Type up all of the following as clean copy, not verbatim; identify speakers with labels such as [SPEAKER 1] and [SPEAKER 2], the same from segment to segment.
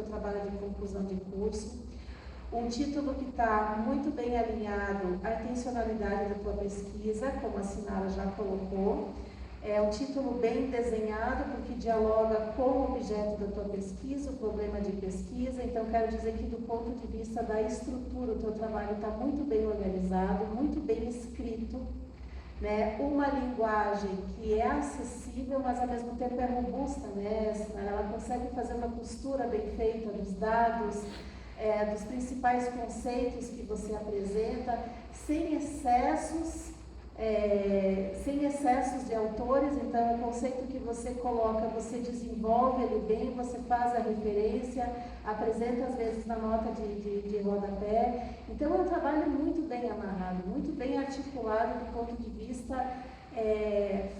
[SPEAKER 1] teu trabalho de conclusão de curso. Um título que está muito bem alinhado à intencionalidade da tua pesquisa, como a Sinara já colocou. É um título bem desenhado, porque dialoga com o objeto da tua pesquisa, o problema de pesquisa. Então, quero dizer que, do ponto de vista da estrutura, o teu trabalho está muito bem organizado, muito bem escrito, né? Uma linguagem que é acessível, mas ao mesmo tempo é robusta, né? Ela consegue fazer uma costura bem feita dos dados, dos principais conceitos que você apresenta, sem excessos de autores. Então, o conceito que você coloca, você desenvolve ele bem, você faz a referência, apresenta às vezes na nota de rodapé. Então, é um trabalho muito bem amarrado, muito bem articulado do ponto de vista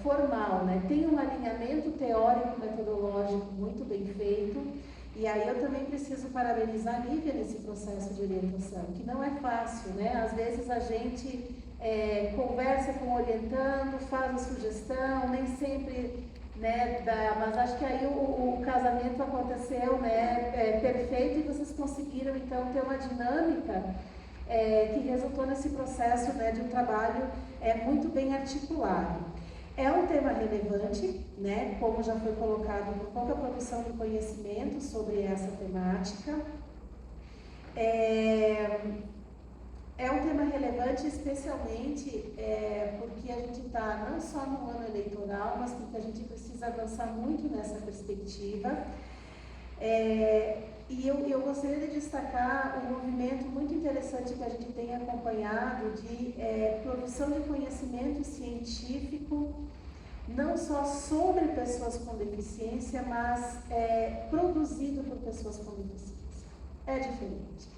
[SPEAKER 1] formal, né? Tem um alinhamento teórico-metodológico muito bem feito. E aí eu também preciso parabenizar a Lívia nesse processo de orientação, que não é fácil, né? Às vezes a gente conversa com o orientando, faz a sugestão, nem sempre, né, mas acho que aí o casamento aconteceu, né, perfeito, e vocês conseguiram então ter uma dinâmica que resultou nesse processo, né, de um trabalho muito bem articulado. É um tema relevante, né, como já foi colocado, por pouca produção de conhecimento sobre essa temática. É um tema relevante, especialmente porque a gente está não só no ano eleitoral, mas porque a gente precisa avançar muito nessa perspectiva. E eu gostaria de destacar um movimento muito interessante que a gente tem acompanhado de produção de conhecimento científico, não só sobre pessoas com deficiência, mas produzido por pessoas com deficiência. É diferente.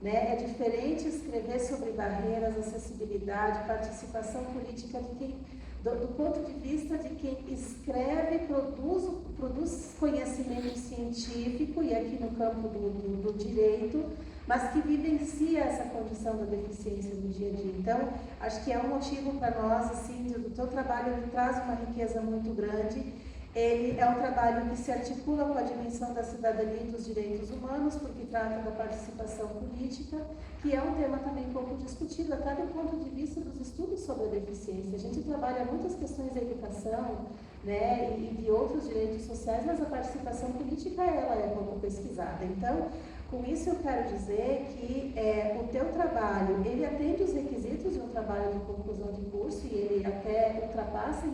[SPEAKER 1] Né? É diferente escrever sobre barreiras, acessibilidade, participação política de quem, do ponto de vista de quem escreve, produz conhecimento científico, e aqui no campo do direito, mas que vivencia essa condição da deficiência no dia a dia. Então, acho que é um motivo para nós, assim, do teu trabalho, ele traz uma riqueza muito grande. Ele é um trabalho que se articula com a dimensão da cidadania e dos direitos humanos, porque trata da participação política, que é um tema também pouco discutido, até do ponto de vista dos estudos sobre a deficiência. A gente trabalha muitas questões da educação, né, e de outros direitos sociais, mas a participação política, ela é pouco pesquisada. Então, com isso eu quero dizer que o teu trabalho, ele atende os requisitos de um trabalho de conclusão de curso, e ele até ultrapassa em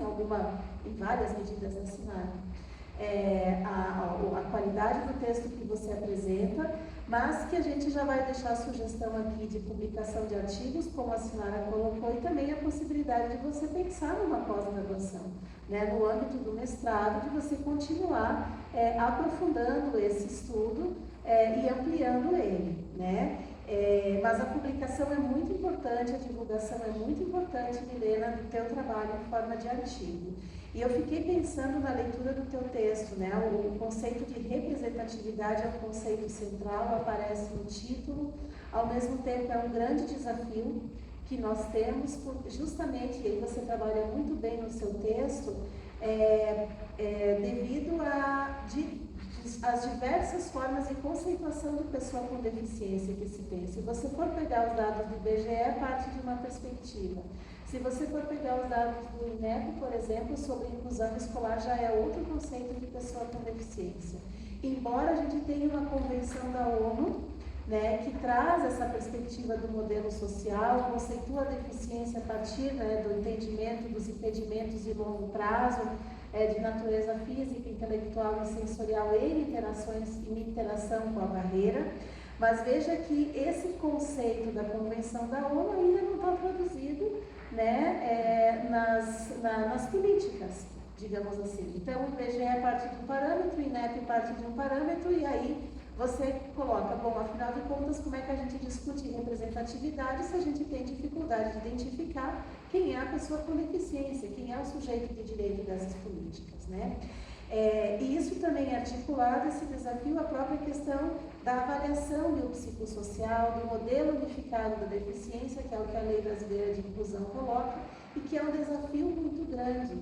[SPEAKER 1] várias medidas da Sinara a qualidade do texto que você apresenta, mas que a gente já vai deixar a sugestão aqui de publicação de artigos, como a Sinara colocou, e também a possibilidade de você pensar numa pós-graduação, né, no âmbito do mestrado, de você continuar aprofundando esse estudo e ampliando ele, né? Mas a publicação é muito importante, a divulgação é muito importante, Milena, do teu trabalho em forma de artigo. E eu fiquei pensando na leitura do teu texto, né? O conceito de representatividade é um conceito central, aparece no título, ao mesmo tempo é um grande desafio que nós temos, justamente, e aí você trabalha muito bem no seu texto, devido às diversas formas de conceituação de pessoa com deficiência que se tem. Se você for pegar os dados do IBGE, parte de uma perspectiva. Se você for pegar os dados do INEP, por exemplo, sobre inclusão escolar, já é outro conceito de pessoa com deficiência. Embora a gente tenha uma convenção da ONU, né, que traz essa perspectiva do modelo social, conceitua a deficiência a partir, né, do entendimento dos impedimentos de longo prazo, de natureza física, intelectual e sensorial em interação com a barreira, mas veja que esse conceito da Convenção da ONU ainda não está traduzido, né, nas políticas, digamos assim. Então, o IBGE parte de um parâmetro, o INEP parte de um parâmetro, e aí você coloca, bom, afinal de contas, como é que a gente discute representatividade se a gente tem dificuldade de identificar quem é a pessoa com deficiência, quem é o sujeito de direito dessas políticas, né? E isso também é articulado, esse desafio, a própria questão da avaliação biopsicossocial, do modelo unificado da deficiência, que é o que a Lei Brasileira de Inclusão coloca, e que é um desafio muito grande,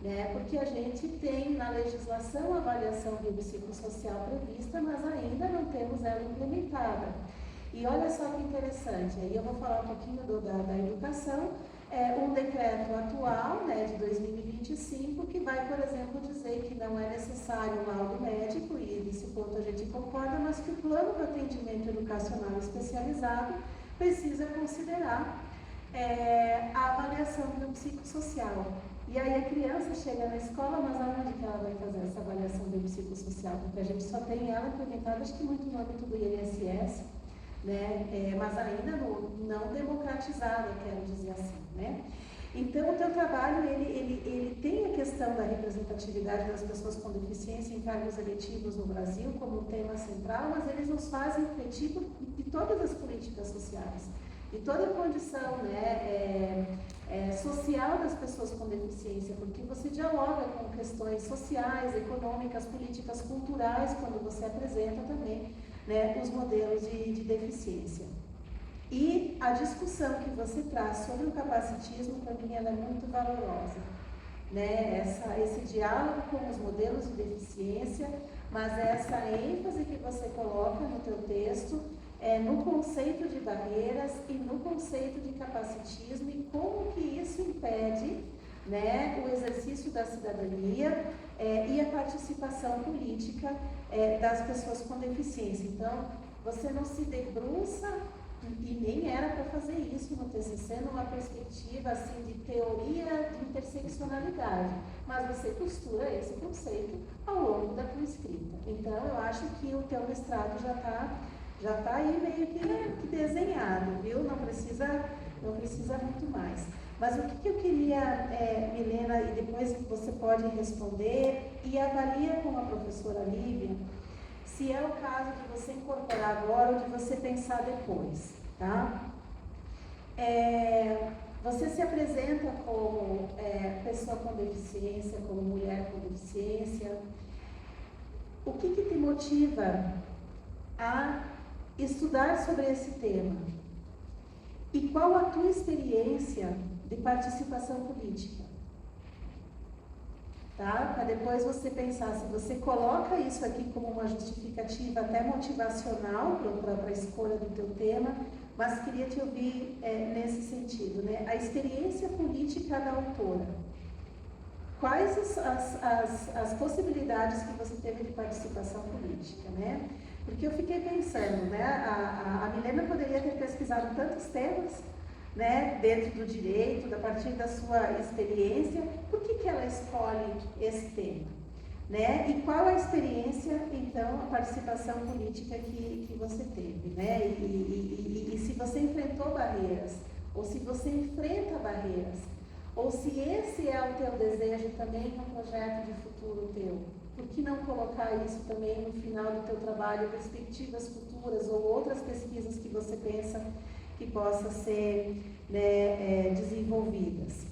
[SPEAKER 1] né? Porque a gente tem na legislação a avaliação biopsicossocial prevista, mas ainda não temos ela implementada. E olha só que interessante, aí eu vou falar um pouquinho da educação, um decreto atual, né, de 2025, que vai, por exemplo, dizer que não é necessário um laudo médico, e nesse ponto a gente concorda, mas que o plano de atendimento educacional especializado precisa considerar a avaliação biopsicossocial. E aí a criança chega na escola, mas aonde que ela vai fazer essa avaliação biopsicossocial? Porque a gente só tem ela implementada, acho que muito no âmbito do INSS, né? Mas ainda não democratizada, quero dizer assim, né? Então, o teu trabalho, ele tem a questão da representatividade das pessoas com deficiência em cargos eletivos no Brasil como um tema central, mas eles nos fazem refletir de todas as políticas sociais, de toda a condição, né, social das pessoas com deficiência, porque você dialoga com questões sociais, econômicas, políticas, culturais, quando você apresenta também, né, os modelos de deficiência. E a discussão que você traz sobre o capacitismo, para mim, ela é muito valorosa, né? Esse diálogo com os modelos de deficiência, mas essa ênfase que você coloca no teu texto no conceito de barreiras e no conceito de capacitismo e como que isso impede, né, o exercício da cidadania e a participação política das pessoas com deficiência. Então, você não se debruça, e nem era para fazer isso no TCC, numa perspectiva assim, de teoria de interseccionalidade, mas você costura esse conceito ao longo da tua escrita. Então, eu acho que o teu mestrado já tá aí meio que desenhado, viu? Não precisa muito mais. Mas o que eu queria, Milena, e depois você pode responder, e avalia com a professora Lívia, se é o caso de você incorporar agora ou de você pensar depois, tá? Você se apresenta como pessoa com deficiência, como mulher com deficiência. O que te motiva a estudar sobre esse tema? E qual a tua experiência de participação política? Tá? Para depois você pensar, se você coloca isso aqui como uma justificativa até motivacional para a escolha do teu tema, mas queria te ouvir nesse sentido, né? A experiência política da autora. Quais as possibilidades que você teve de participação política, né? Porque eu fiquei pensando, né? A Milena poderia ter pesquisado tantos temas, né, dentro do direito, a partir da sua experiência. Por que ela escolhe esse tema? Né? E qual a experiência, então, a participação política que você teve? Né? E se você enfrentou barreiras, ou se você enfrenta barreiras, ou se esse é o teu desejo também no projeto de futuro teu. Por que não colocar isso também no final do teu trabalho, perspectivas futuras ou outras pesquisas que você pensa que possa ser, né, desenvolvidas.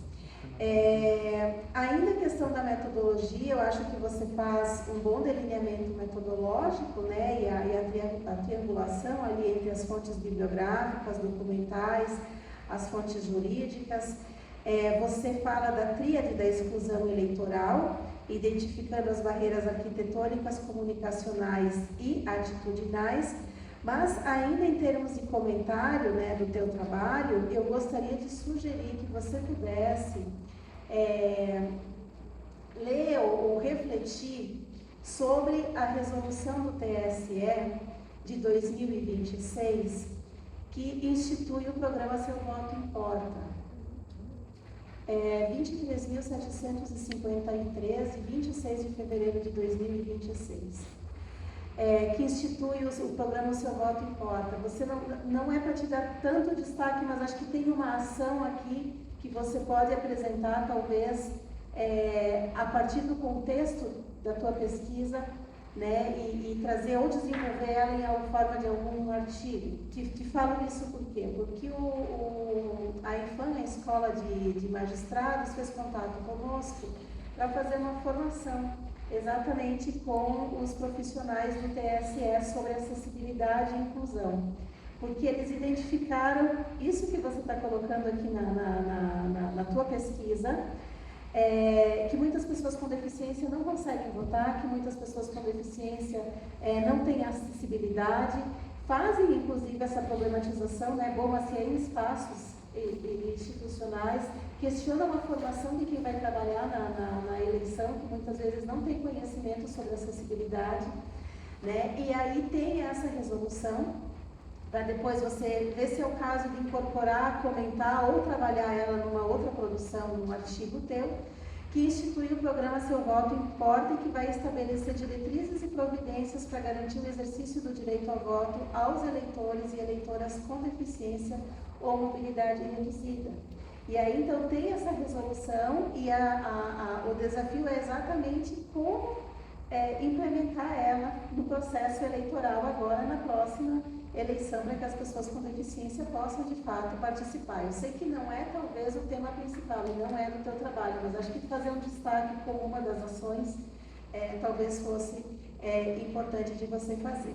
[SPEAKER 1] Ainda a questão da metodologia, eu acho que você faz um bom delineamento metodológico, né, e a triangulação ali entre as fontes bibliográficas, documentais, as fontes jurídicas. Você fala da tríade da exclusão eleitoral, identificando as barreiras arquitetônicas, comunicacionais e atitudinais. Mas, ainda em termos de comentário, né, do teu trabalho, eu gostaria de sugerir que você pudesse ler ou refletir sobre a resolução do TSE de 2026, que institui o programa Seu Voto Importa. 23.753, de 26 de fevereiro de 2026. Que institui o programa Seu Voto Importa. Você não é para te dar tanto destaque, mas acho que tem uma ação aqui que você pode apresentar, talvez, a partir do contexto da tua pesquisa, né, e trazer ou desenvolver ela em forma de algum artigo. Te falo isso por quê? Porque a IFAM, a Escola de Magistrados, fez contato conosco para fazer uma formação exatamente com os profissionais do TSE sobre acessibilidade e inclusão, porque eles identificaram isso que você está colocando aqui na tua pesquisa, que muitas pessoas com deficiência não conseguem votar, que muitas pessoas com deficiência não têm acessibilidade, fazem inclusive essa problematização, né? Bom, assim, em espaços institucionais, questionam a formação de quem vai trabalhar na eleição, que muitas vezes não tem conhecimento sobre acessibilidade, né? E aí tem essa resolução, para depois você ver se é o caso de incorporar, comentar ou trabalhar ela numa outra produção, num artigo teu, que institui o programa Seu Voto Importa e que vai estabelecer diretrizes e providências para garantir o exercício do direito ao voto aos eleitores e eleitoras com deficiência ou mobilidade reduzida. E aí, então, tem essa resolução e o desafio é exatamente como implementar ela no processo eleitoral agora, na próxima eleição, para que as pessoas com deficiência possam, de fato, participar. Eu sei que não é, talvez, o tema principal e não é do teu trabalho, mas acho que fazer um destaque como uma das ações talvez fosse importante de você fazer.